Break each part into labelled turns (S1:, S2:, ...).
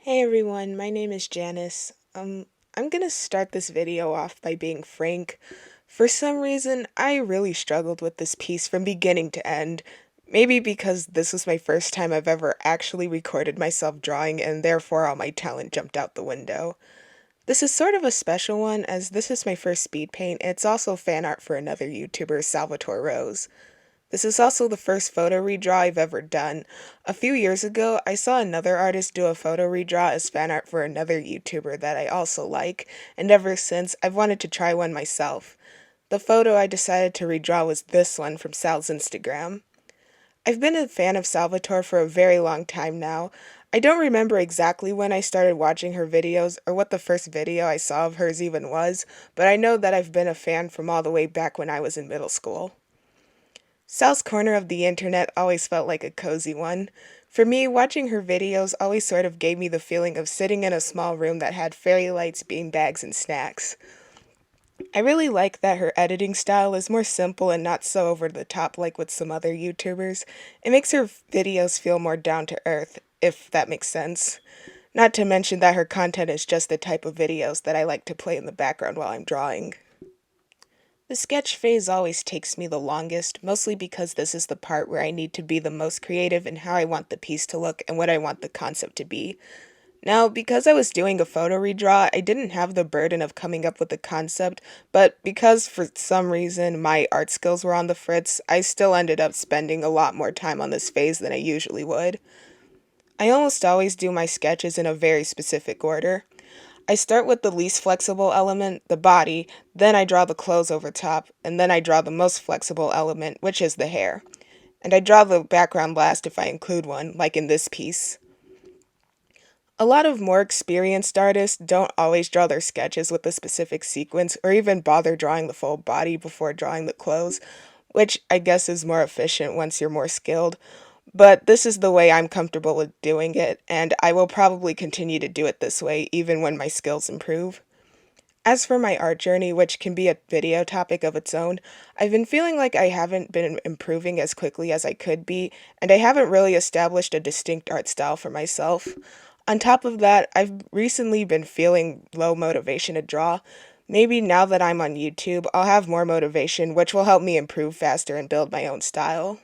S1: Hey everyone, my name is Janice. I'm gonna start this video off by being frank. For some reason, I really struggled with this piece from beginning to end. Maybe because this was my first time I've ever actually recorded myself drawing, and therefore all my talent jumped out the window. This is sort of a special one, as this is my first speed paint, and it's also fan art for another YouTuber, Salvatore Rose. This is also the first photo redraw I've ever done. A few years ago, I saw another artist do a photo redraw as fan art for another YouTuber that I also like, and ever since, I've wanted to try one myself. The photo I decided to redraw was this one from Sal's Instagram. I've been a fan of Salvatore for a very long time now. I don't remember exactly when I started watching her videos or what the first video I saw of hers even was, but I know that I've been a fan from all the way back when I was in middle school. Sal's corner of the internet always felt like a cozy one. For me, watching her videos always sort of gave me the feeling of sitting in a small room that had fairy lights, beanbags, and snacks. I really like that her editing style is more simple and not so over the top like with some other YouTubers. It makes her videos feel more down to earth, if that makes sense. Not to mention that her content is just the type of videos that I like to play in the background while I'm drawing. The sketch phase always takes me the longest, mostly because this is the part where I need to be the most creative in how I want the piece to look and what I want the concept to be. Now, because I was doing a photo redraw, I didn't have the burden of coming up with the concept, but because for some reason my art skills were on the fritz, I still ended up spending a lot more time on this phase than I usually would. I almost always do my sketches in a very specific order. I start with the least flexible element, the body, then I draw the clothes over top, and then I draw the most flexible element, which is the hair. And I draw the background last if I include one, like in this piece. A lot of more experienced artists don't always draw their sketches with a specific sequence or even bother drawing the full body before drawing the clothes, which I guess is more efficient once you're more skilled. But this is the way I'm comfortable with doing it, and I will probably continue to do it this way even when my skills improve. As for my art journey, which can be a video topic of its own, I've been feeling like I haven't been improving as quickly as I could be, and I haven't really established a distinct art style for myself. On top of that, I've recently been feeling low motivation to draw. Maybe now that I'm on YouTube, I'll have more motivation, which will help me improve faster and build my own style.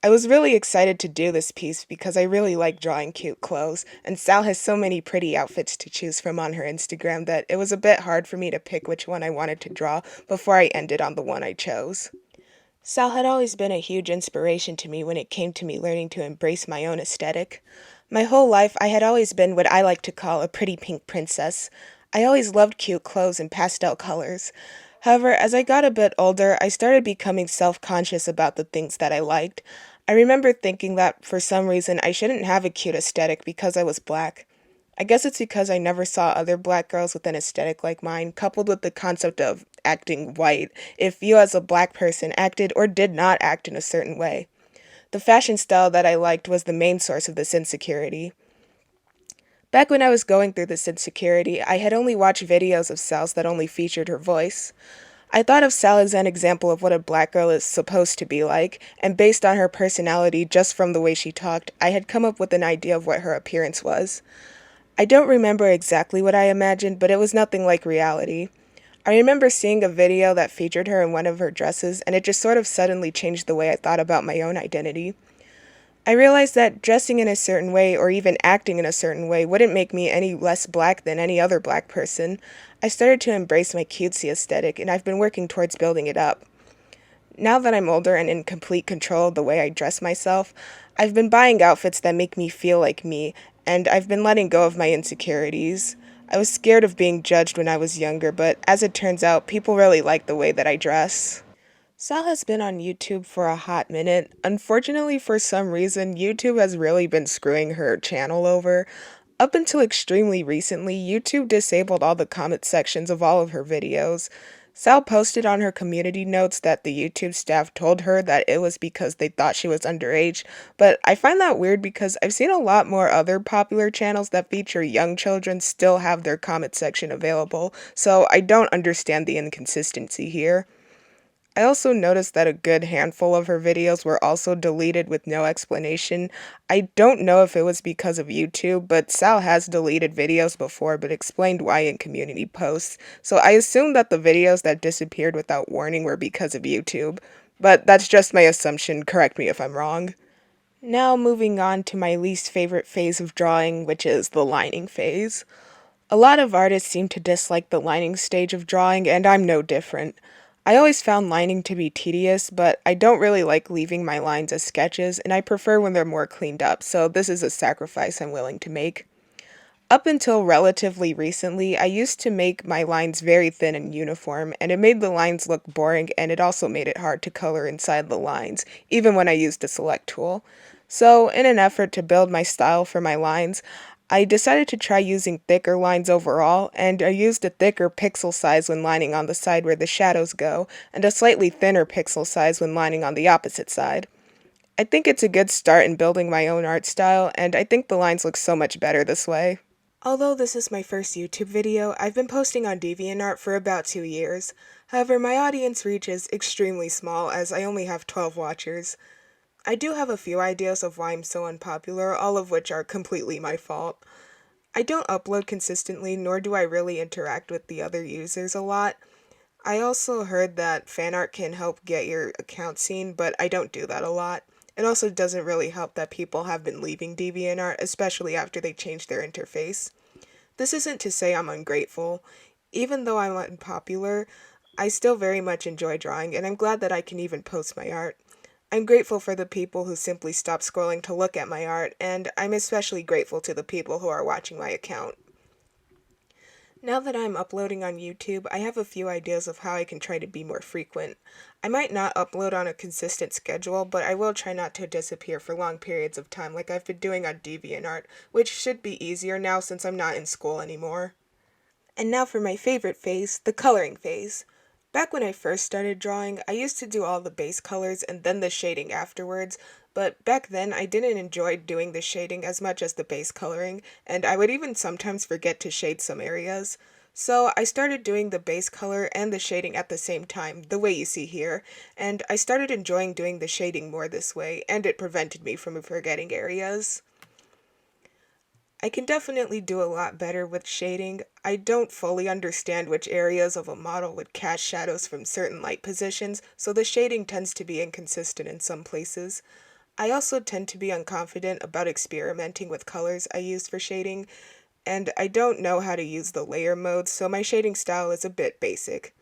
S1: I was really excited to do this piece because I really like drawing cute clothes, and Sal has so many pretty outfits to choose from on her Instagram that it was a bit hard for me to pick which one I wanted to draw before I ended on the one I chose. Sal had always been a huge inspiration to me when it came to me learning to embrace my own aesthetic. My whole life, I had always been what I like to call a pretty pink princess. I always loved cute clothes and pastel colors. However, as I got a bit older, I started becoming self-conscious about the things that I liked. I remember thinking that for some reason I shouldn't have a cute aesthetic because I was black. I guess it's because I never saw other black girls with an aesthetic like mine, coupled with the concept of acting white, if you as a black person acted or did not act in a certain way. The fashion style that I liked was the main source of this insecurity. Back when I was going through this insecurity, I had only watched videos of Sal's that only featured her voice. I thought of Sal as an example of what a black girl is supposed to be like, and based on her personality just from the way she talked, I had come up with an idea of what her appearance was. I don't remember exactly what I imagined, but it was nothing like reality. I remember seeing a video that featured her in one of her dresses, and it just sort of suddenly changed the way I thought about my own identity. I realized that dressing in a certain way or even acting in a certain way wouldn't make me any less black than any other black person. I started to embrace my cutesy aesthetic, and I've been working towards building it up. Now that I'm older and in complete control of the way I dress myself, I've been buying outfits that make me feel like me, and I've been letting go of my insecurities. I was scared of being judged when I was younger, but as it turns out, people really like the way that I dress. Sal has been on YouTube for a hot minute. Unfortunately, for some reason, YouTube has really been screwing her channel over. Up until extremely recently, YouTube disabled all the comment sections of all of her videos. Sal posted on her community notes that the YouTube staff told her that it was because they thought she was underage, but I find that weird because I've seen a lot more other popular channels that feature young children still have their comment section available, so I don't understand the inconsistency here. I also noticed that a good handful of her videos were also deleted with no explanation. I don't know if it was because of YouTube, but Sal has deleted videos before but explained why in community posts, so I assumed that the videos that disappeared without warning were because of YouTube. But that's just my assumption, correct me if I'm wrong. Now moving on to my least favorite phase of drawing, which is the lining phase. A lot of artists seem to dislike the lining stage of drawing, and I'm no different. I always found lining to be tedious, but I don't really like leaving my lines as sketches, and I prefer when they're more cleaned up, so this is a sacrifice I'm willing to make. Up until relatively recently, I used to make my lines very thin and uniform, and it made the lines look boring, and it also made it hard to color inside the lines, even when I used the select tool. So, in an effort to build my style for my lines, I decided to try using thicker lines overall, and I used a thicker pixel size when lining on the side where the shadows go, and a slightly thinner pixel size when lining on the opposite side. I think it's a good start in building my own art style, and I think the lines look so much better this way. Although this is my first YouTube video, I've been posting on DeviantArt for about 2 years. However, my audience reach is extremely small as I only have 12 watchers. I do have a few ideas of why I'm so unpopular, all of which are completely my fault. I don't upload consistently, nor do I really interact with the other users a lot. I also heard that Fanart can help get your account seen, but I don't do that a lot. It also doesn't really help that people have been leaving DeviantArt, especially after they changed their interface. This isn't to say I'm ungrateful. Even though I'm unpopular, I still very much enjoy drawing, and I'm glad that I can even post my art. I'm grateful for the people who simply stop scrolling to look at my art, and I'm especially grateful to the people who are watching my account. Now that I'm uploading on YouTube, I have a few ideas of how I can try to be more frequent. I might not upload on a consistent schedule, but I will try not to disappear for long periods of time like I've been doing on DeviantArt, which should be easier now since I'm not in school anymore. And now for my favorite phase, the coloring phase. Back when I first started drawing, I used to do all the base colors and then the shading afterwards, but back then I didn't enjoy doing the shading as much as the base coloring, and I would even sometimes forget to shade some areas. So I started doing the base color and the shading at the same time, the way you see here, and I started enjoying doing the shading more this way, and it prevented me from forgetting areas. I can definitely do a lot better with shading. I don't fully understand which areas of a model would cast shadows from certain light positions, so the shading tends to be inconsistent in some places. I also tend to be unconfident about experimenting with colors I use for shading, and I don't know how to use the layer mode, so my shading style is a bit basic.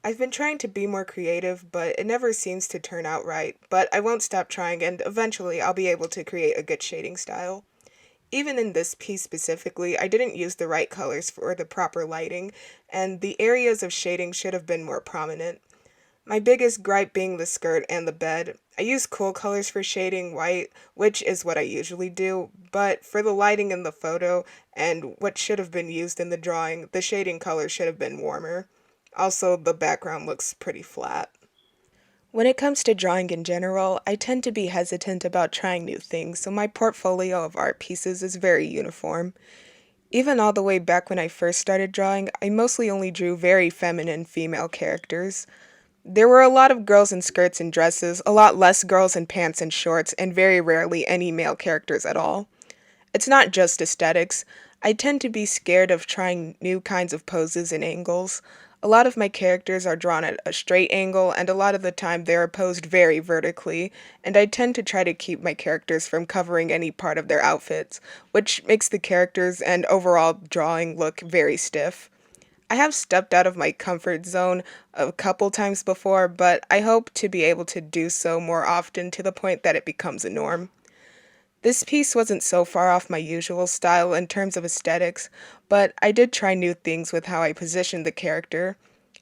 S1: I've been trying to be more creative, but it never seems to turn out right, but I won't stop trying and eventually I'll be able to create a good shading style. Even in this piece specifically, I didn't use the right colors for the proper lighting, and the areas of shading should have been more prominent. My biggest gripe being the skirt and the bed. I use cool colors for shading white, which is what I usually do, but for the lighting in the photo and what should have been used in the drawing, the shading color should have been warmer. Also, the background looks pretty flat. When it comes to drawing in general, I tend to be hesitant about trying new things, so my portfolio of art pieces is very uniform. Even all the way back when I first started drawing, I mostly only drew very feminine female characters. There were a lot of girls in skirts and dresses, a lot less girls in pants and shorts, and very rarely any male characters at all. It's not just aesthetics. I tend to be scared of trying new kinds of poses and angles. A lot of my characters are drawn at a straight angle, and a lot of the time they are posed very vertically, and I tend to try to keep my characters from covering any part of their outfits, which makes the characters and overall drawing look very stiff. I have stepped out of my comfort zone a couple times before, but I hope to be able to do so more often to the point that it becomes a norm. This piece wasn't so far off my usual style in terms of aesthetics, but I did try new things with how I positioned the character.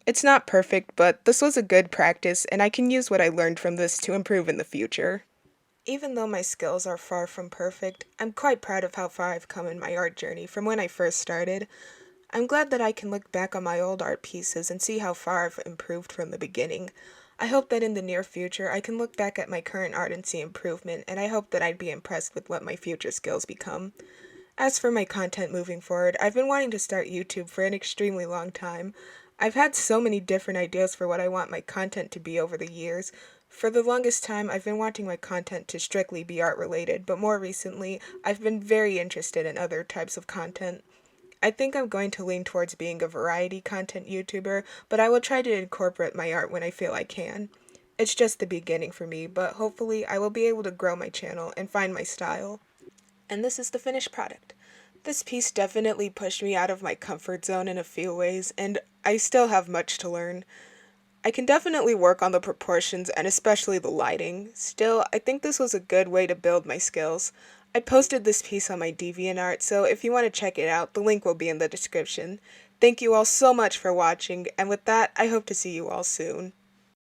S1: It's not perfect, but this was a good practice, and I can use what I learned from this to improve in the future. Even though my skills are far from perfect, I'm quite proud of how far I've come in my art journey from when I first started. I'm glad that I can look back on my old art pieces and see how far I've improved from the beginning. I hope that in the near future I can look back at my current art and see improvement, and I hope that I'd be impressed with what my future skills become. As for my content moving forward, I've been wanting to start YouTube for an extremely long time. I've had so many different ideas for what I want my content to be over the years. For the longest time, I've been wanting my content to strictly be art related, but more recently, I've been very interested in other types of content. I think I'm going to lean towards being a variety content YouTuber, but I will try to incorporate my art when I feel I can. It's just the beginning for me, but hopefully I will be able to grow my channel and find my style. And this is the finished product. This piece definitely pushed me out of my comfort zone in a few ways, and I still have much to learn. I can definitely work on the proportions and especially the lighting. Still, I think this was a good way to build my skills. I posted this piece on my DeviantArt, so if you want to check it out, the link will be in the description. Thank you all so much for watching, and with that, I hope to see you all soon.